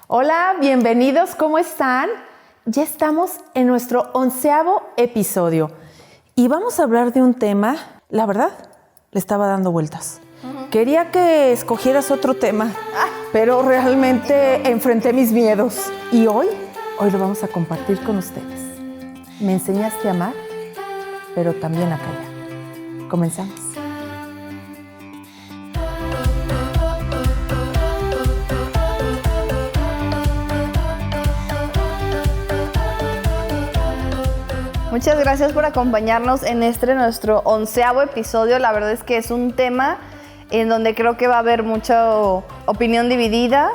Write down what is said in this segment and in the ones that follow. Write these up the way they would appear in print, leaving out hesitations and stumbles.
Hola, bienvenidos, ¿cómo están? Ya estamos en nuestro 11º episodio y vamos a hablar de un tema, la verdad, le estaba dando vueltas. Quería que escogieras otro tema, pero realmente enfrenté mis miedos y hoy lo vamos a compartir con ustedes. Me enseñaste a amar, pero también a callar. Comenzamos. Muchas gracias por acompañarnos en nuestro 11º episodio. La verdad es que es un tema en donde creo que va a haber mucha opinión dividida,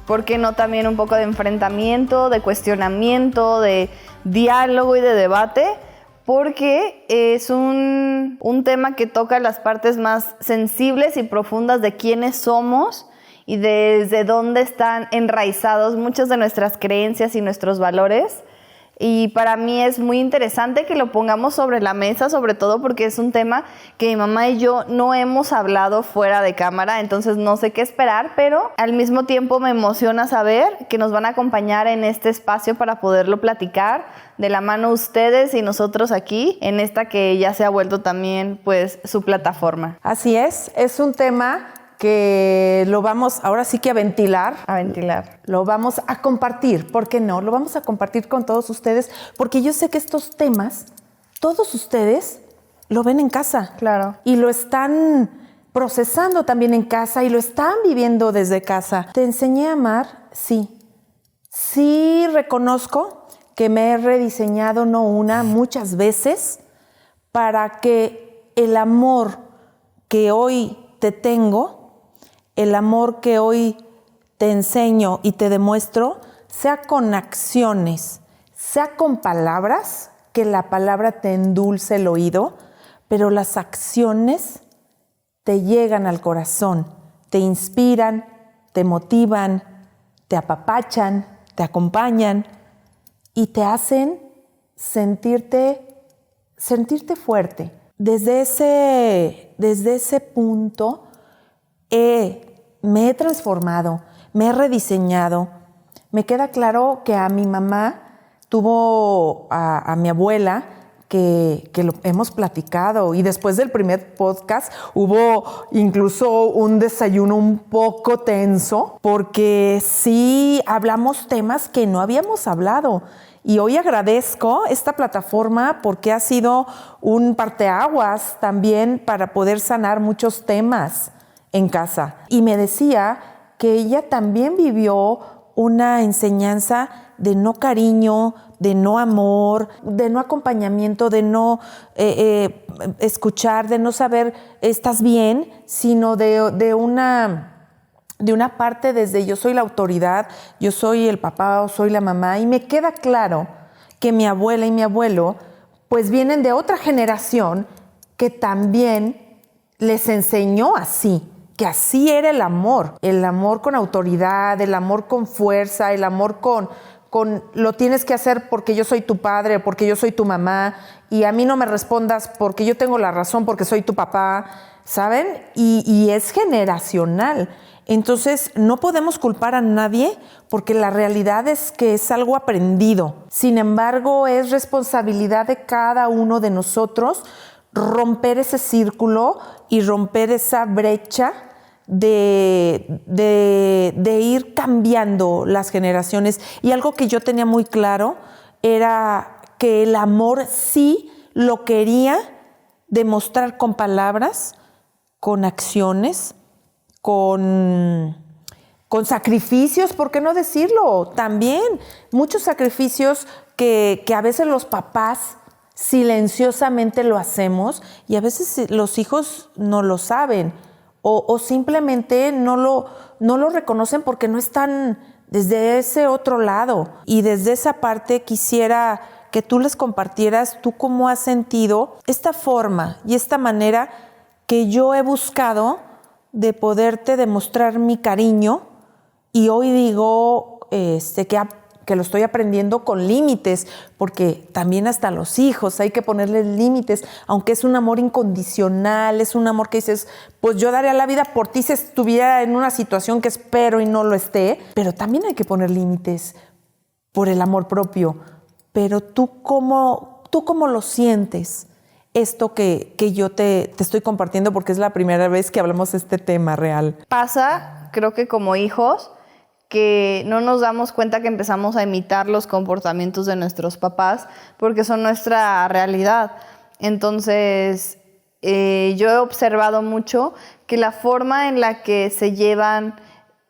¿por qué no también un poco de enfrentamiento, de cuestionamiento, de diálogo y de debate? Porque es un tema que toca las partes más sensibles y profundas de quiénes somos y desde dónde están enraizados muchas de nuestras creencias y nuestros valores. Y para mí es muy interesante que lo pongamos sobre la mesa, sobre todo porque es un tema que mi mamá y yo no hemos hablado fuera de cámara, entonces no sé qué esperar, pero al mismo tiempo me emociona saber que nos van a acompañar en este espacio para poderlo platicar de la mano ustedes y nosotros aquí, en esta que ya se ha vuelto también pues su plataforma. Así es un tema que lo vamos ahora sí que a ventilar. Lo vamos a compartir, ¿por qué no? Lo vamos a compartir con todos ustedes, porque yo sé que estos temas, todos ustedes lo ven en casa. Claro. Y lo están procesando también en casa y lo están viviendo desde casa. ¿Te enseñé a amar? Sí. Sí reconozco que me he rediseñado muchas veces para que el amor que hoy te tengo, el amor que hoy te enseño y te demuestro, sea con acciones, sea con palabras, que la palabra te endulce el oído, pero las acciones te llegan al corazón, te inspiran, te motivan, te apapachan, te acompañan y te hacen sentirte fuerte. Desde ese punto me he transformado, me he rediseñado. Me queda claro que a mi mamá tuvo a mi abuela, que lo hemos platicado, y después del primer podcast hubo incluso un desayuno un poco tenso, porque sí hablamos temas que no habíamos hablado. Y hoy agradezco esta plataforma porque ha sido un parteaguas también para poder sanar muchos temas en casa. Y me decía que ella también vivió una enseñanza de no cariño, de no amor, de no acompañamiento, de no escuchar, de no saber estás bien, sino de una parte desde yo soy la autoridad, yo soy el papá o soy la mamá. Y me queda claro que mi abuela y mi abuelo pues vienen de otra generación que también les enseñó así, que así era el amor con autoridad, el amor con fuerza, el amor con lo tienes que hacer porque yo soy tu padre, porque yo soy tu mamá, y a mí no me respondas porque yo tengo la razón, porque soy tu papá, ¿saben? Y es generacional. Entonces no podemos culpar a nadie porque la realidad es que es algo aprendido. Sin embargo, es responsabilidad de cada uno de nosotros romper ese círculo y romper esa brecha de ir cambiando las generaciones. Y algo que yo tenía muy claro era que el amor sí lo quería demostrar con palabras, con acciones, con sacrificios, ¿por qué no decirlo? También muchos sacrificios que a veces los papás silenciosamente lo hacemos y a veces los hijos no lo saben o simplemente no lo reconocen porque no están desde ese otro lado. Y desde esa parte quisiera que tú les compartieras tú cómo has sentido esta forma y esta manera que yo he buscado de poderte demostrar mi cariño. Y hoy digo que que lo estoy aprendiendo con límites, porque también hasta los hijos hay que ponerles límites, aunque es un amor incondicional, es un amor que dices, pues yo daría la vida por ti si estuviera en una situación que espero y no lo esté, pero también hay que poner límites por el amor propio. Pero ¿tú cómo lo sientes? Esto que yo te estoy compartiendo, porque es la primera vez que hablamos de este tema real. Pasa, creo que como hijos, que no nos damos cuenta que empezamos a imitar los comportamientos de nuestros papás porque son nuestra realidad. Entonces, yo he observado mucho que la forma en la que se llevan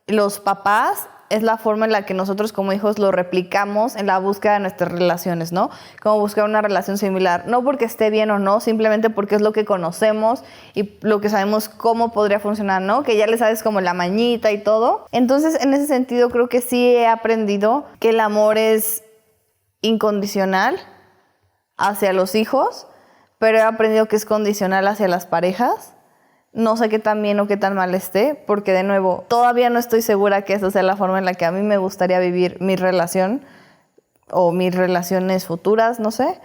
los papás es la forma en la que nosotros como hijos lo replicamos en la búsqueda de nuestras relaciones, ¿no? Como buscar una relación similar. No porque esté bien o no, simplemente porque es lo que conocemos y lo que sabemos cómo podría funcionar, ¿no? Que ya le sabes como la mañita y todo. Entonces, en ese sentido, creo que sí he aprendido que el amor es incondicional hacia los hijos, pero he aprendido que es condicional hacia las parejas. No sé qué tan bien o qué tan mal esté, porque de nuevo, todavía no estoy segura que esa sea la forma en la que a mí me gustaría vivir mi relación o mis relaciones futuras, no sé.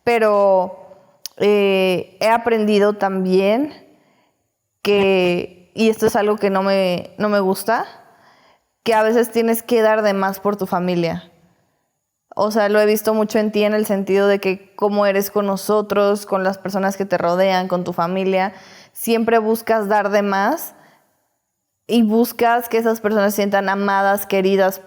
Pero he aprendido también que, y esto es algo que no me gusta, que a veces tienes que dar de más por tu familia. O sea, lo he visto mucho en ti en el sentido de que cómo eres con nosotros, con las personas que te rodean, con tu familia. Siempre buscas dar de más y buscas que esas personas se sientan amadas, queridas,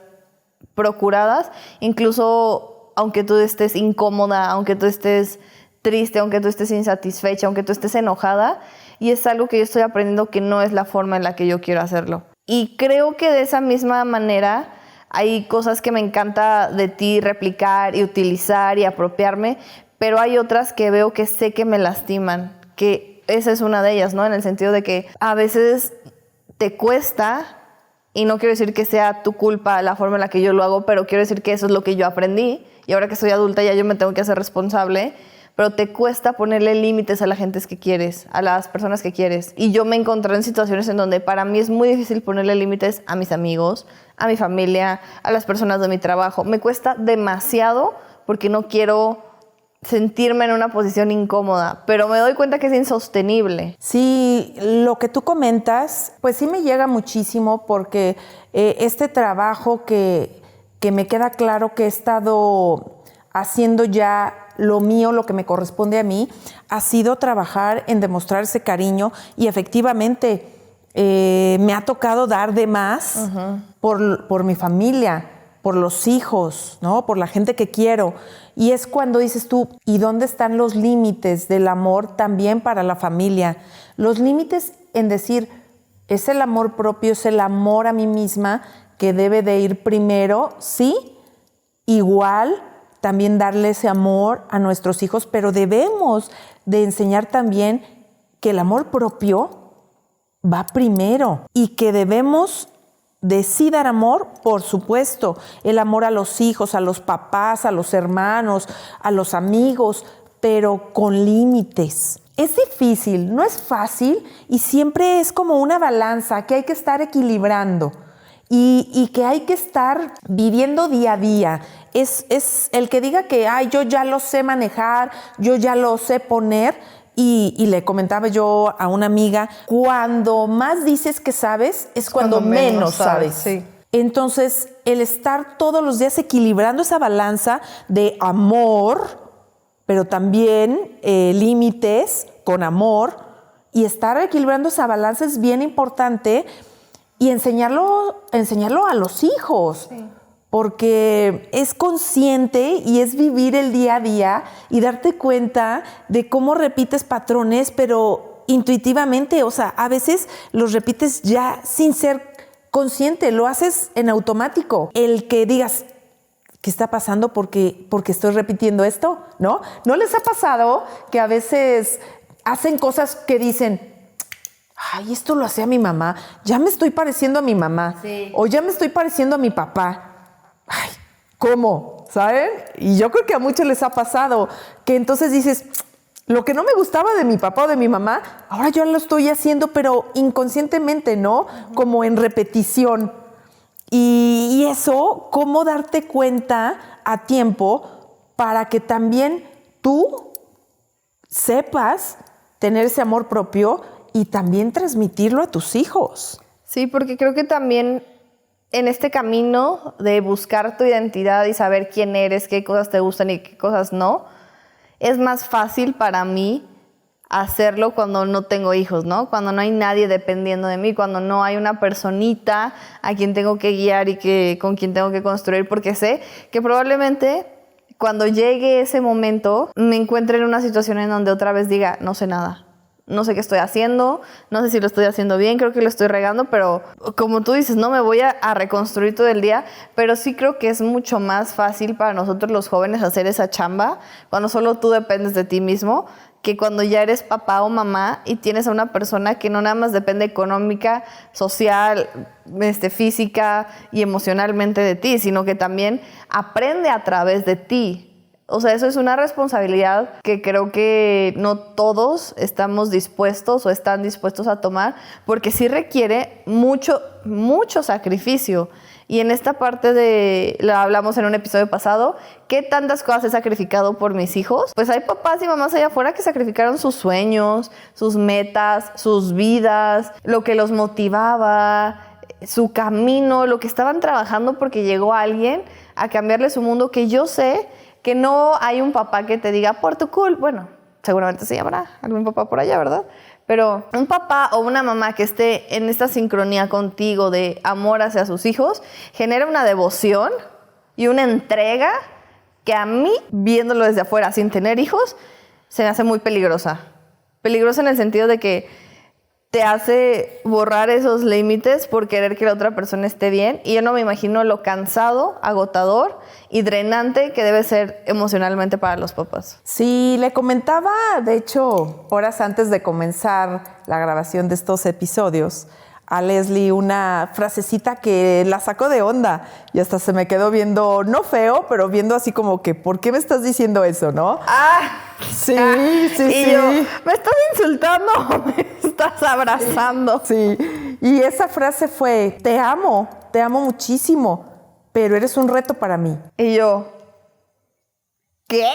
procuradas, incluso aunque tú estés incómoda, aunque tú estés triste, aunque tú estés insatisfecha, aunque tú estés enojada. Y es algo que yo estoy aprendiendo que no es la forma en la que yo quiero hacerlo. Y creo que de esa misma manera hay cosas que me encanta de ti replicar y utilizar y apropiarme, pero hay otras que veo que sé que me lastiman, que esa es una de ellas, ¿no? En el sentido de que a veces te cuesta, y no quiero decir que sea tu culpa la forma en la que yo lo hago, pero quiero decir que eso es lo que yo aprendí, y ahora que soy adulta ya yo me tengo que hacer responsable, pero te cuesta ponerle límites a la gente que quieres, a las personas que quieres. Y yo me encontré en situaciones en donde para mí es muy difícil ponerle límites a mis amigos, a mi familia, a las personas de mi trabajo. Me cuesta demasiado porque no quiero sentirme en una posición incómoda, pero me doy cuenta que es insostenible. Sí, lo que tú comentas, pues sí me llega muchísimo porque este trabajo que me queda claro que he estado haciendo ya lo mío, lo que me corresponde a mí, ha sido trabajar en demostrar ese cariño y efectivamente me ha tocado dar de más por mi familia, por los hijos, ¿no? Por la gente que quiero. Y es cuando dices tú, ¿y dónde están los límites del amor también para la familia? Los límites en decir, es el amor propio, es el amor a mí misma que debe de ir primero, sí, igual también darle ese amor a nuestros hijos, pero debemos de enseñar también que el amor propio va primero y que debemos de sí dar amor, por supuesto, el amor a los hijos, a los papás, a los hermanos, a los amigos, pero con límites. Es difícil, no es fácil y siempre es como una balanza que hay que estar equilibrando y que hay que estar viviendo día a día. Es el que diga que yo ya lo sé manejar, yo ya lo sé poner. Y le comentaba yo a una amiga, cuando más dices que sabes, es cuando menos sabes. Sí. Entonces, el estar todos los días equilibrando esa balanza de amor, pero también límites con amor, y estar equilibrando esa balanza es bien importante y enseñarlo a los hijos. Sí. Porque es consciente y es vivir el día a día y darte cuenta de cómo repites patrones, pero intuitivamente, o sea, a veces los repites ya sin ser consciente, lo haces en automático. El que digas, ¿qué está pasando? Porque estoy repitiendo esto, ¿no? ¿No les ha pasado que a veces hacen cosas que dicen, ay, esto lo hacía mi mamá, ya me estoy pareciendo a mi mamá, sí, o ya me estoy pareciendo a mi papá? Ay, ¿cómo? ¿Saben? Y yo creo que a muchos les ha pasado que entonces dices, lo que no me gustaba de mi papá o de mi mamá, ahora yo lo estoy haciendo, pero inconscientemente, ¿no? Como en repetición. Y eso, cómo darte cuenta a tiempo para que también tú sepas tener ese amor propio y también transmitirlo a tus hijos. Sí, porque creo que también en este camino de buscar tu identidad y saber quién eres, qué cosas te gustan y qué cosas no, es más fácil para mí hacerlo cuando no tengo hijos, ¿no? Cuando no hay nadie dependiendo de mí, cuando no hay una personita a quien tengo que guiar y con quien tengo que construir, porque sé que probablemente cuando llegue ese momento me encuentre en una situación en donde otra vez diga, no sé nada. No sé qué estoy haciendo, no sé si lo estoy haciendo bien, creo que lo estoy regando, pero como tú dices, no me voy a reconstruir todo el día, pero sí creo que es mucho más fácil para nosotros los jóvenes hacer esa chamba cuando solo tú dependes de ti mismo, que cuando ya eres papá o mamá y tienes a una persona que no nada más depende económica, social, física y emocionalmente de ti, sino que también aprende a través de ti. O sea, eso es una responsabilidad que creo que no todos estamos dispuestos o están dispuestos a tomar, porque sí requiere mucho, mucho sacrificio. Y en esta parte lo hablamos en un episodio pasado, ¿qué tantas cosas he sacrificado por mis hijos? Pues hay papás y mamás allá afuera que sacrificaron sus sueños, sus metas, sus vidas, lo que los motivaba, su camino, lo que estaban trabajando porque llegó alguien a cambiarle su mundo, que yo sé que no hay un papá que te diga, por tu culpa, bueno, seguramente se llamará algún papá por allá, ¿verdad? Pero un papá o una mamá que esté en esta sincronía contigo de amor hacia sus hijos, genera una devoción y una entrega que a mí, viéndolo desde afuera, sin tener hijos, se me hace muy peligrosa. Peligrosa en el sentido de que te hace borrar esos límites por querer que la otra persona esté bien. Y yo no me imagino lo cansado, agotador y drenante que debe ser emocionalmente para los papás. Sí, le comentaba, de hecho, horas antes de comenzar la grabación de estos episodios, a Leslie una frasecita que la sacó de onda y hasta se me quedó viendo, no feo, pero viendo así como que, ¿por qué me estás diciendo eso, no? Sí, sí, y sí. yo, ¿me estás insultando o me estás abrazando? Sí, y esa frase fue, te amo muchísimo, pero eres un reto para mí. Y yo, ¿qué?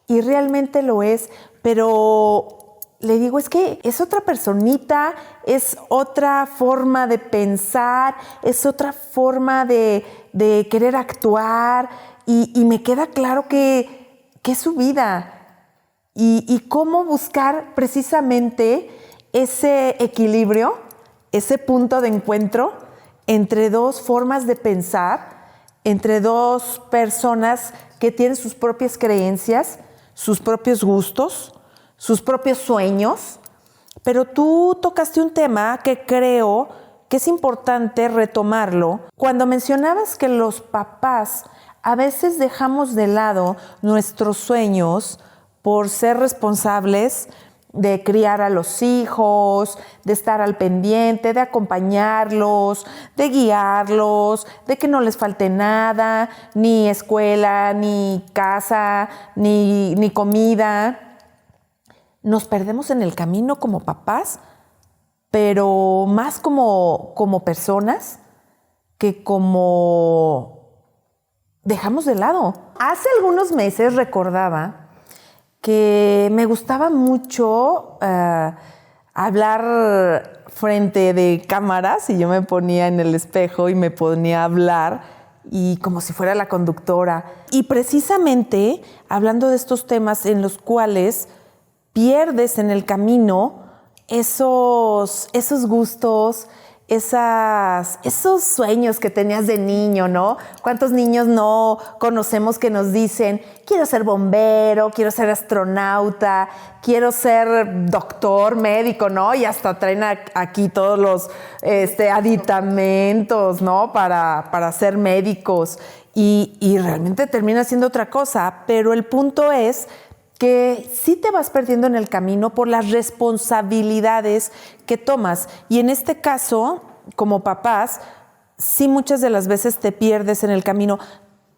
Y realmente lo es, pero le digo, es que es otra personita, es otra forma de pensar, es otra forma de querer actuar y me queda claro que es su vida. Y cómo buscar precisamente ese equilibrio, ese punto de encuentro entre dos formas de pensar, entre dos personas que tienen sus propias creencias, sus propios gustos, sus propios sueños. Pero tú tocaste un tema que creo que es importante retomarlo. Cuando mencionabas que los papás a veces dejamos de lado nuestros sueños por ser responsables de criar a los hijos, de estar al pendiente, de acompañarlos, de guiarlos, de que no les falte nada, ni escuela, ni casa, ni comida. Nos perdemos en el camino como papás, pero más como personas que como dejamos de lado. Hace algunos meses recordaba que me gustaba mucho hablar frente de cámaras y yo me ponía en el espejo y me ponía a hablar y como si fuera la conductora. Y precisamente hablando de estos temas en los cuales pierdes en el camino esos gustos, esos sueños que tenías de niño, ¿no? ¿Cuántos niños no conocemos que nos dicen, quiero ser bombero, quiero ser astronauta, quiero ser doctor, médico, ¿no? Y hasta traen aquí todos los aditamentos, ¿no? Para ser médicos. Y realmente termina siendo otra cosa. Pero el punto es que sí te vas perdiendo en el camino por las responsabilidades que tomas. Y en este caso, como papás, sí muchas de las veces te pierdes en el camino.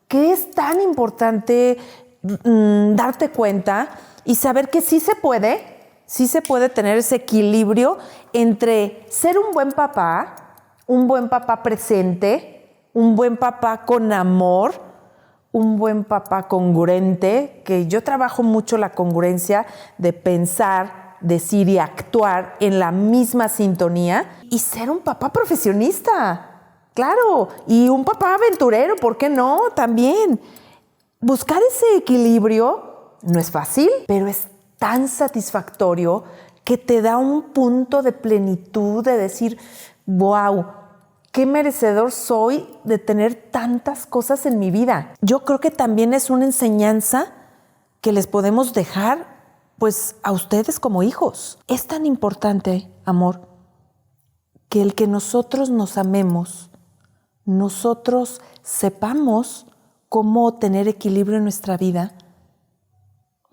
¿Qué es tan importante darte cuenta y saber que sí se puede tener ese equilibrio entre ser un buen papá presente, un buen papá con amor, un buen papá congruente, que yo trabajo mucho la congruencia de pensar, decir y actuar en la misma sintonía y ser un papá profesionista, claro, y un papá aventurero, ¿por qué no? También. Buscar ese equilibrio no es fácil, pero es tan satisfactorio que te da un punto de plenitud de decir, wow, qué merecedor soy de tener tantas cosas en mi vida. Yo creo que también es una enseñanza que les podemos dejar, pues, a ustedes como hijos. Es tan importante, amor, que el que nosotros nos amemos, nosotros sepamos cómo tener equilibrio en nuestra vida,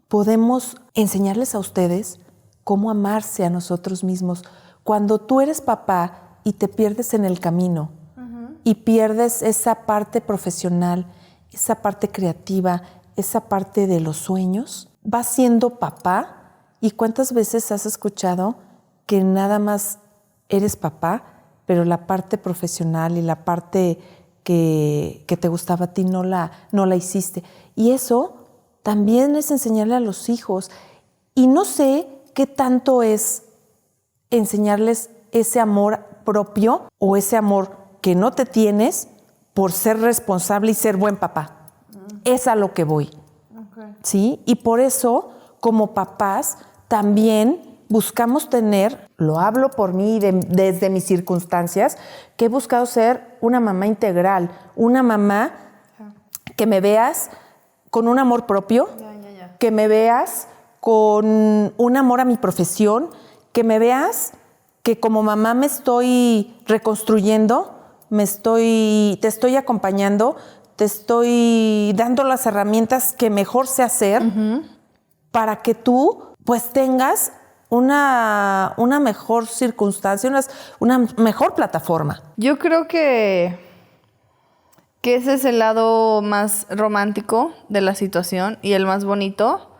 podemos enseñarles a ustedes cómo amarse a nosotros mismos. Cuando tú eres papá y te pierdes en el camino y pierdes esa parte profesional, esa parte creativa, esa parte de los sueños, vas siendo papá y ¿cuántas veces has escuchado que nada más eres papá, pero la parte profesional y la parte que te gustaba a ti no la hiciste? Y eso también es enseñarle a los hijos. Y no sé qué tanto es enseñarles ese amor propio o ese amor que no te tienes por ser responsable y ser buen papá. Es a lo que voy. Okay. ¿Sí? Y por eso, como papás, también buscamos tener, lo hablo por mí desde mis circunstancias, que he buscado ser una mamá integral, una mamá que me veas con un amor propio, que me veas con un amor a mi profesión, que me veas que como mamá me estoy reconstruyendo, te estoy acompañando, te estoy dando las herramientas que mejor sé hacer para que tú pues tengas una mejor circunstancia, una mejor plataforma. Yo creo que ese es el lado más romántico de la situación y el más bonito,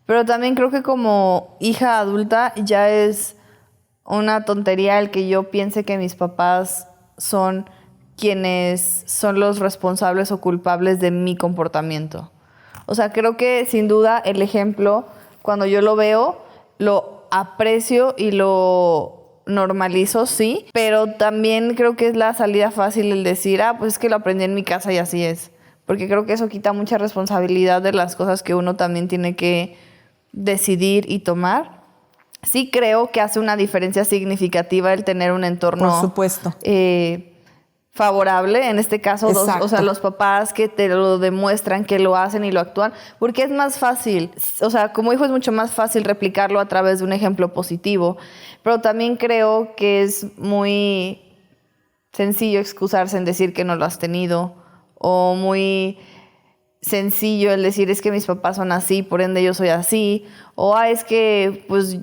pero también creo que como hija adulta ya es una tontería el que yo piense que mis papás son quienes son los responsables o culpables de mi comportamiento. O sea, creo que sin duda el ejemplo, cuando yo lo veo, lo aprecio y lo normalizo, sí, pero también creo que es la salida fácil el decir, pues es que lo aprendí en mi casa y así es. Porque creo que eso quita mucha responsabilidad de las cosas que uno también tiene que decidir y tomar. Sí creo que hace una diferencia significativa el tener un entorno, por supuesto, favorable, en este caso, o sea, los papás que te lo demuestran, que lo hacen y lo actúan, porque es más fácil, o sea, como hijo es mucho más fácil replicarlo a través de un ejemplo positivo, pero también creo que es muy sencillo excusarse en decir que no lo has tenido, o muy sencillo el decir es que mis papás son así, por ende yo soy así, o es que pues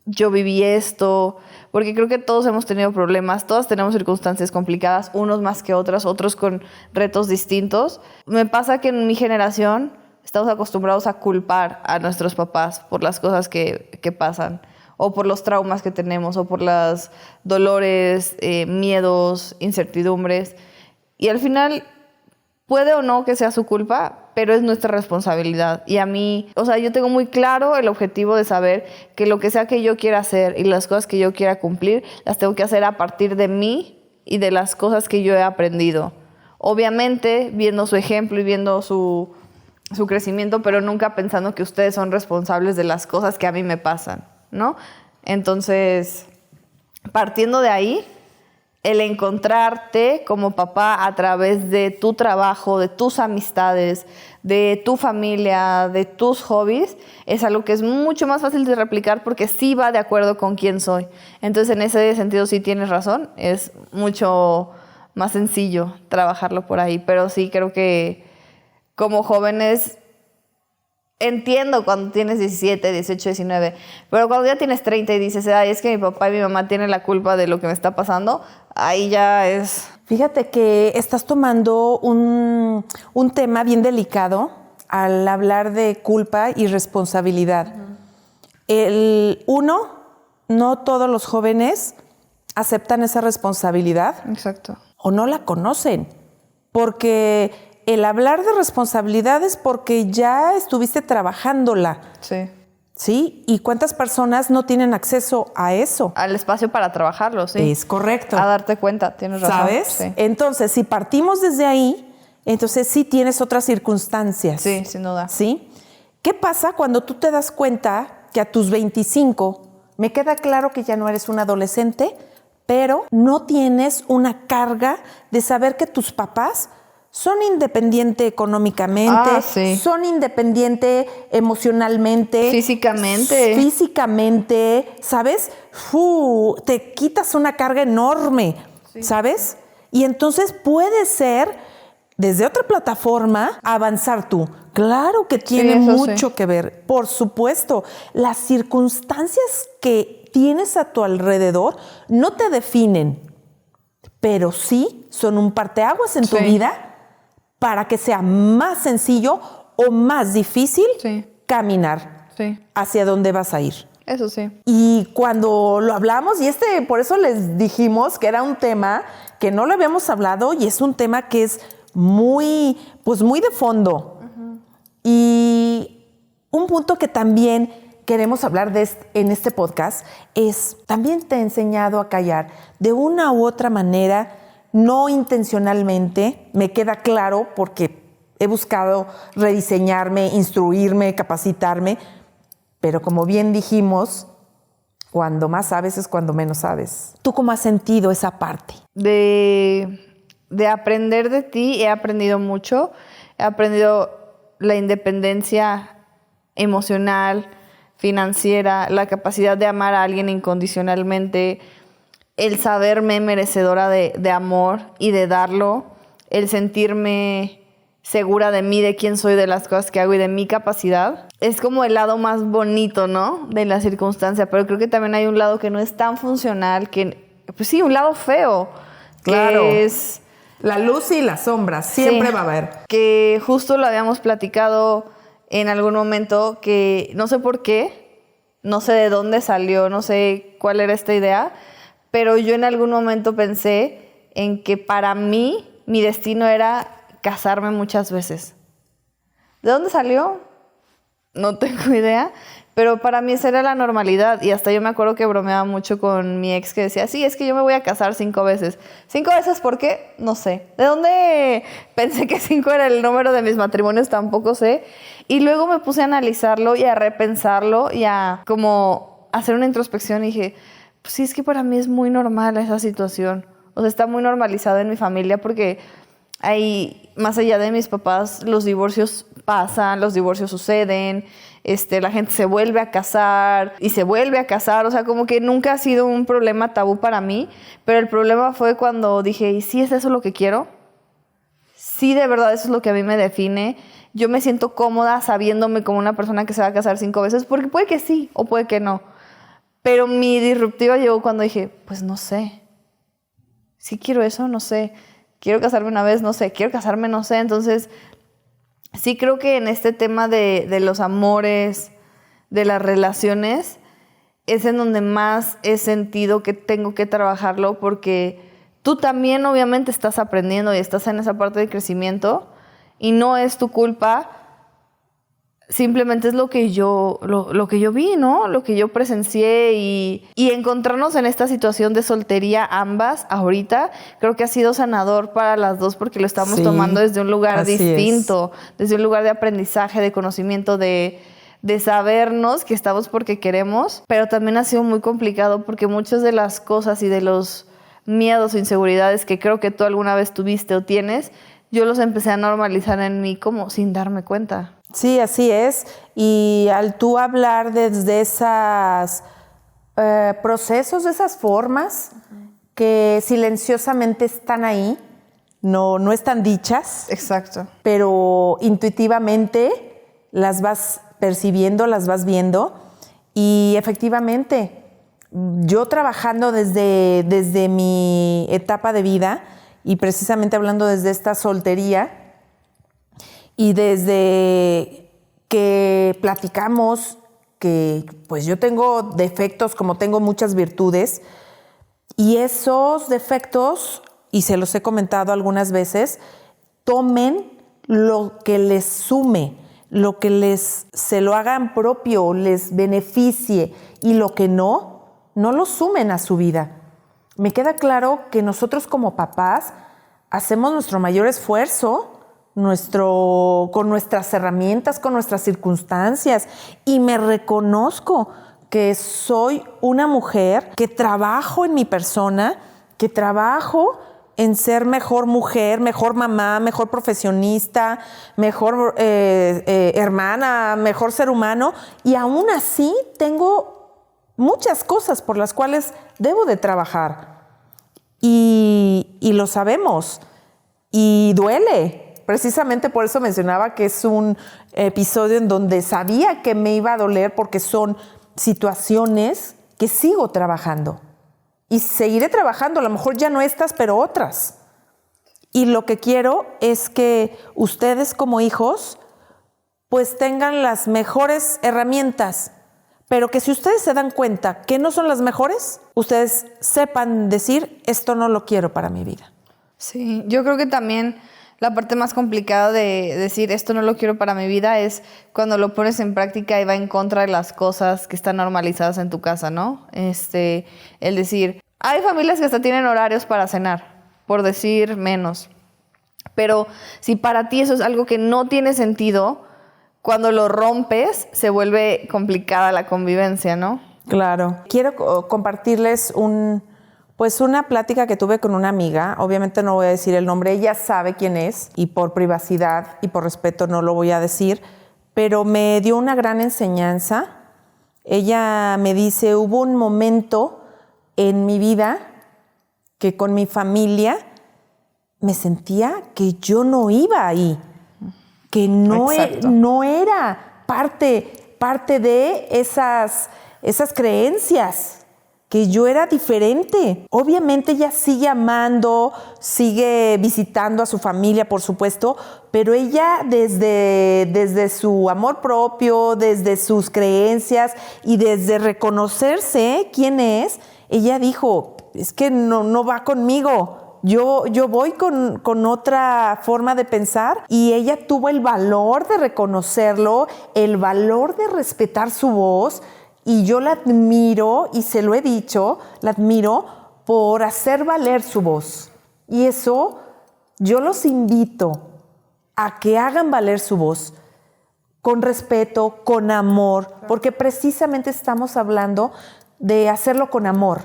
yo viví esto, porque creo que todos hemos tenido problemas, todas tenemos circunstancias complicadas, unos más que otras, otros con retos distintos. Me pasa que en mi generación estamos acostumbrados a culpar a nuestros papás por las cosas que pasan, o por los traumas que tenemos, o por los dolores, miedos, incertidumbres. Y al final puede o no que sea su culpa, pero es nuestra responsabilidad. Y a mí, o sea, yo tengo muy claro el objetivo de saber que lo que sea que yo quiera hacer y las cosas que yo quiera cumplir, las tengo que hacer a partir de mí y de las cosas que yo he aprendido. Obviamente, viendo su ejemplo y viendo su crecimiento, pero nunca pensando que ustedes son responsables de las cosas que a mí me pasan, ¿no? Entonces, partiendo de ahí, el encontrarte como papá a través de tu trabajo, de tus amistades, de tu familia, de tus hobbies, es algo que es mucho más fácil de replicar porque sí va de acuerdo con quién soy. Entonces, en ese sentido sí tienes razón, es mucho más sencillo trabajarlo por ahí, pero sí creo que como jóvenes entiendo cuando tienes 17, 18, 19, pero cuando ya tienes 30 y dices, es que mi papá y mi mamá tienen la culpa de lo que me está pasando, ahí ya es... Fíjate que estás tomando un tema bien delicado al hablar de culpa y responsabilidad. No todos los jóvenes aceptan esa responsabilidad. Exacto. O no la conocen. porque el hablar de responsabilidades porque ya estuviste trabajándola. Sí. ¿Sí? ¿Y cuántas personas no tienen acceso a eso? Al espacio para trabajarlo, sí. Es correcto. A darte cuenta, tienes razón. ¿Sabes? Sí. Entonces, si partimos desde ahí, entonces sí tienes otras circunstancias. Sí, sin duda. ¿Sí? ¿Qué pasa cuando tú te das cuenta que a tus 25, me queda claro que ya no eres un adolescente, pero no tienes una carga de saber que tus papás son independientes económicamente, sí. son independientes emocionalmente, físicamente, ¿sabes? Te quitas una carga enorme, sí. ¿Sabes? Y entonces puede ser, desde otra plataforma, avanzar tú. Claro que tiene mucho que ver, por supuesto. Las circunstancias que tienes a tu alrededor no te definen, pero sí son un parteaguas en tu vida para que sea más sencillo o más difícil caminar hacia dónde vas a ir. Eso sí. Y cuando lo hablamos, y por eso les dijimos que era un tema que no lo habíamos hablado y es un tema que es muy de fondo. Uh-huh. Y un punto que también queremos hablar en este podcast es, también te he enseñado a callar de una u otra manera, no intencionalmente, me queda claro porque he buscado rediseñarme, instruirme, capacitarme, pero como bien dijimos, cuando más sabes es cuando menos sabes. ¿Tú cómo has sentido esa parte? De aprender de ti he aprendido mucho. He aprendido la independencia emocional, financiera, la capacidad de amar a alguien incondicionalmente, el saberme merecedora de amor y de darlo, el sentirme segura de mí, de quién soy, de las cosas que hago y de mi capacidad. Es como el lado más bonito, ¿no? De la circunstancia, pero creo que también hay un lado que no es tan funcional, pues sí, un lado feo. Claro. Que es la luz y las sombras, siempre va a haber. Que justo lo habíamos platicado en algún momento, que no sé por qué, no sé de dónde salió, no sé cuál era esta idea, pero yo en algún momento pensé en que para mí mi destino era casarme muchas veces. ¿De dónde salió? No tengo idea, pero para mí esa era la normalidad y hasta yo me acuerdo que bromeaba mucho con mi ex que decía, sí, es que yo me voy a casar 5 veces. ¿5 veces por qué? No sé. ¿De dónde pensé que 5 era el número de mis matrimonios? Tampoco sé. Y luego me puse a analizarlo y a repensarlo y a como hacer una introspección y dije, pues sí, es que para mí es muy normal esa situación. O sea, está muy normalizado en mi familia porque hay, más allá de mis papás, los divorcios pasan, los divorcios suceden, la gente se vuelve a casar y se vuelve a casar, o sea, como que nunca ha sido un problema tabú para mí, pero el problema fue cuando dije, ¿y sí es eso lo que quiero? Sí, de verdad, eso es lo que a mí me define. Yo me siento cómoda sabiéndome como una persona que se va a casar 5 veces, porque puede que sí o puede que no. Pero mi disruptiva llegó cuando dije, pues no sé. ¿Sí quiero eso? No sé. ¿Quiero casarme una vez? No sé. ¿Quiero casarme? No sé. Entonces, sí creo que en este tema de los amores, de las relaciones, es en donde más he sentido que tengo que trabajarlo porque tú también obviamente estás aprendiendo y estás en esa parte de crecimiento y no es tu culpa. Simplemente es lo que yo vi, ¿no? Lo que yo presencié y encontrarnos en esta situación de soltería ambas ahorita, creo que ha sido sanador para las dos porque lo estamos tomando desde un lugar distinto, desde un lugar de aprendizaje, de conocimiento, de sabernos que estamos porque queremos, pero también ha sido muy complicado porque muchas de las cosas y de los miedos o inseguridades que creo que tú alguna vez tuviste o tienes, yo los empecé a normalizar en mí como sin darme cuenta. Sí, así es. Y al tú hablar desde esos procesos, de esas formas que silenciosamente están ahí, no están dichas. Exacto. Pero intuitivamente las vas percibiendo, las vas viendo. Y efectivamente, yo trabajando desde mi etapa de vida y precisamente hablando desde esta soltería, y desde que platicamos que pues yo tengo defectos como tengo muchas virtudes y esos defectos, y se los he comentado algunas veces, tomen lo que les sume, lo que se lo hagan propio, les beneficie, y lo que no lo sumen a su vida. Me queda claro que nosotros como papás hacemos nuestro mayor esfuerzo, con nuestras herramientas, con nuestras circunstancias, y me reconozco que soy una mujer que trabajo en mi persona, que trabajo en ser mejor mujer, mejor mamá, mejor profesionista, mejor hermana, mejor ser humano, y aún así tengo muchas cosas por las cuales debo de trabajar. Y lo sabemos, y duele. Precisamente por eso mencionaba que es un episodio en donde sabía que me iba a doler, porque son situaciones que sigo trabajando. Y seguiré trabajando, a lo mejor ya no estas, pero otras. Y lo que quiero es que ustedes como hijos pues tengan las mejores herramientas, pero que si ustedes se dan cuenta que no son las mejores, ustedes sepan decir, esto no lo quiero para mi vida. Sí, yo creo que también la parte más complicada de decir esto no lo quiero para mi vida es cuando lo pones en práctica y va en contra de las cosas que están normalizadas en tu casa, ¿no? El decir, hay familias que hasta tienen horarios para cenar, por decir menos. Pero si para ti eso es algo que no tiene sentido, cuando lo rompes se vuelve complicada la convivencia, ¿no? Claro. Quiero compartirles una plática que tuve con una amiga. Obviamente no voy a decir el nombre, ella sabe quién es, y por privacidad y por respeto no lo voy a decir, pero me dio una gran enseñanza. Ella me dice, hubo un momento en mi vida que con mi familia me sentía que yo no iba ahí, que no era parte de esas creencias, que yo era diferente. Obviamente ella sigue amando, sigue visitando a su familia, por supuesto, pero ella desde su amor propio, desde sus creencias y desde reconocerse quién es, ella dijo, es que no va conmigo. Yo voy con otra forma de pensar, y ella tuvo el valor de reconocerlo, el valor de respetar su voz. Y yo la admiro, y se lo he dicho, la admiro por hacer valer su voz. Y eso yo los invito a que hagan valer su voz con respeto, con amor, porque precisamente estamos hablando de hacerlo con amor,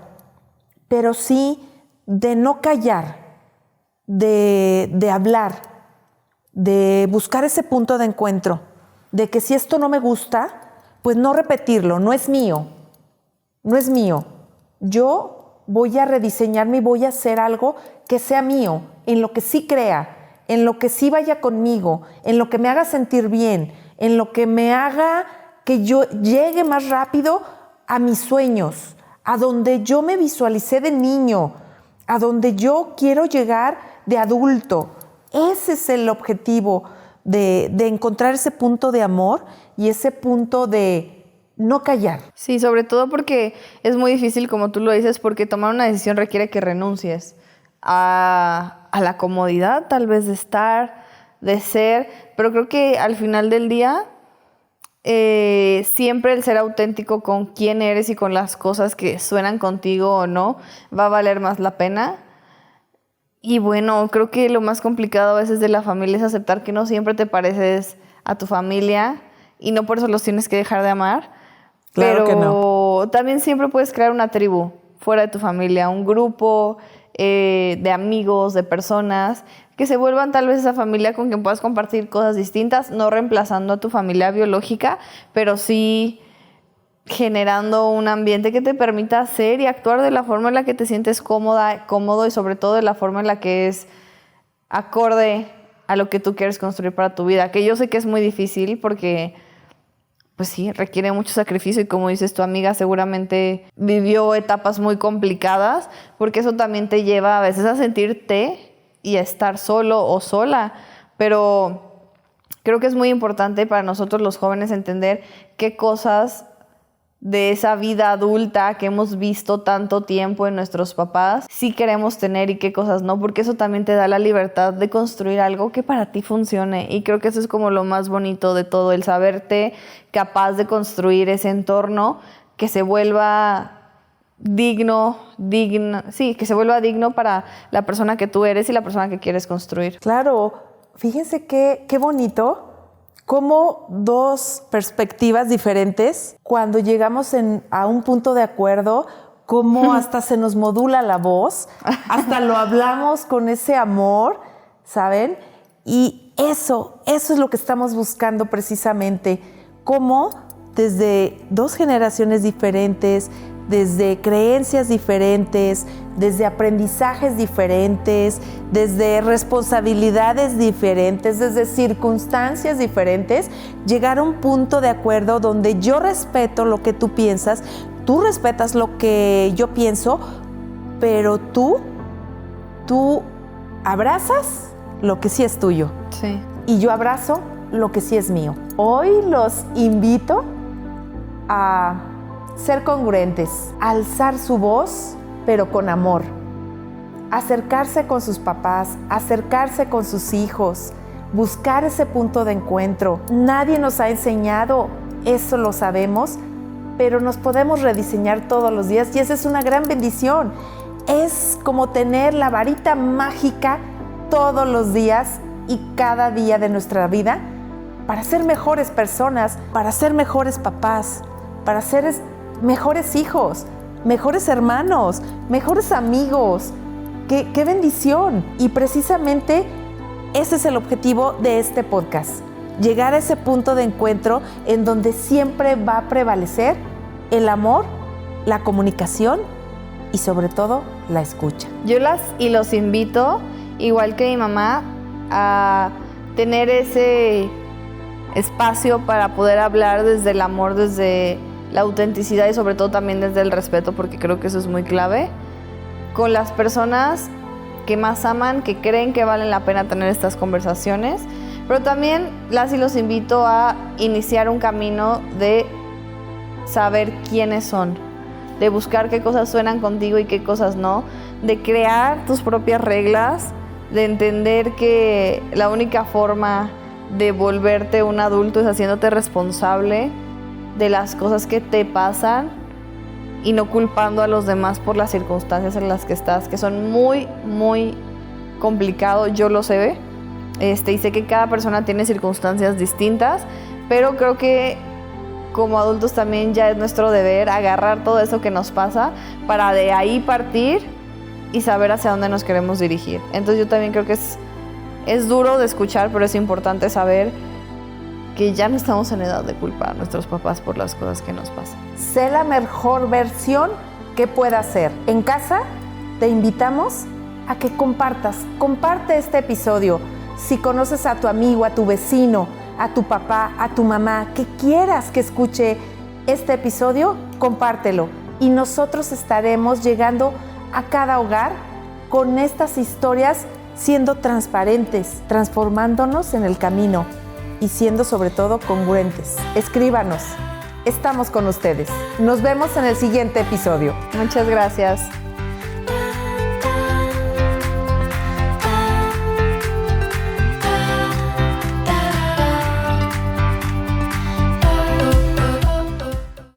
pero sí de no callar, de hablar, de buscar ese punto de encuentro, de que si esto no me gusta, pues no repetirlo, no es mío. Yo voy a rediseñarme y voy a hacer algo que sea mío, en lo que sí crea, en lo que sí vaya conmigo, en lo que me haga sentir bien, en lo que me haga que yo llegue más rápido a mis sueños, a donde yo me visualicé de niño, a donde yo quiero llegar de adulto. Ese es el objetivo de encontrar ese punto de amor y ese punto de no callar. Sí, sobre todo porque es muy difícil, como tú lo dices, porque tomar una decisión requiere que renuncies a la comodidad, tal vez, de estar, de ser, pero creo que al final del día siempre el ser auténtico con quién eres y con las cosas que suenan contigo o no va a valer más la pena. Y bueno, creo que lo más complicado a veces de la familia es aceptar que no siempre te pareces a tu familia y no por eso los tienes que dejar de amar. Claro, pero que no. También siempre puedes crear una tribu fuera de tu familia, un grupo de amigos, de personas que se vuelvan tal vez esa familia con quien puedas compartir cosas distintas, no reemplazando a tu familia biológica, pero sí generando un ambiente que te permita ser y actuar de la forma en la que te sientes cómodo, y sobre todo de la forma en la que es acorde a lo que tú quieres construir para tu vida, que yo sé que es muy difícil porque pues sí, requiere mucho sacrificio, y como dices, tu amiga seguramente vivió etapas muy complicadas, porque eso también te lleva a veces a sentirte y a estar solo o sola, pero creo que es muy importante para nosotros los jóvenes entender qué cosas de esa vida adulta que hemos visto tanto tiempo en nuestros papás, sí queremos tener y qué cosas no, porque eso también te da la libertad de construir algo que para ti funcione. Y creo que eso es como lo más bonito de todo, el saberte capaz de construir ese entorno que se vuelva digno para la persona que tú eres y la persona que quieres construir. Claro, fíjense qué bonito. Como dos perspectivas diferentes, cuando llegamos a un punto de acuerdo, cómo hasta se nos modula la voz, hasta lo hablamos con ese amor, ¿saben? Y eso es lo que estamos buscando precisamente, cómo desde dos generaciones diferentes, desde creencias diferentes, desde aprendizajes diferentes, desde responsabilidades diferentes, desde circunstancias diferentes, llegar a un punto de acuerdo donde yo respeto lo que tú piensas, tú respetas lo que yo pienso, pero tú abrazas lo que sí es tuyo. Sí. Y yo abrazo lo que sí es mío. Hoy los invito a ser congruentes, alzar su voz, pero con amor, acercarse con sus papás, acercarse con sus hijos, buscar ese punto de encuentro. Nadie nos ha enseñado, eso lo sabemos, pero nos podemos rediseñar todos los días y esa es una gran bendición. Es como tener la varita mágica todos los días y cada día de nuestra vida para ser mejores personas, para ser mejores papás, para ser mejores hijos, mejores hermanos, mejores amigos. ¡Qué bendición! Y precisamente ese es el objetivo de este podcast. Llegar a ese punto de encuentro en donde siempre va a prevalecer el amor, la comunicación y sobre todo la escucha. Yo los invito, igual que mi mamá, a tener ese espacio para poder hablar desde el amor, desde la autenticidad y sobre todo también desde el respeto, porque creo que eso es muy clave, con las personas que más aman, que creen que valen la pena tener estas conversaciones, pero también los invito a iniciar un camino de saber quiénes son, de buscar qué cosas suenan contigo y qué cosas no, de crear tus propias reglas, de entender que la única forma de volverte un adulto es haciéndote responsable de las cosas que te pasan y no culpando a los demás por las circunstancias en las que estás, que son muy, muy complicados. Yo lo sé, y sé que cada persona tiene circunstancias distintas, pero creo que como adultos también ya es nuestro deber agarrar todo eso que nos pasa para de ahí partir y saber hacia dónde nos queremos dirigir. Entonces yo también creo que es duro de escuchar, pero es importante saber que ya no estamos en edad de culpar a nuestros papás por las cosas que nos pasan. Sé la mejor versión que puedas ser. En casa te invitamos a que comparte este episodio. Si conoces a tu amigo, a tu vecino, a tu papá, a tu mamá, que quieras que escuche este episodio, compártelo. Y nosotros estaremos llegando a cada hogar con estas historias, siendo transparentes, transformándonos en el camino y siendo sobre todo congruentes. Escríbanos. Estamos con ustedes. Nos vemos en el siguiente episodio. Muchas gracias.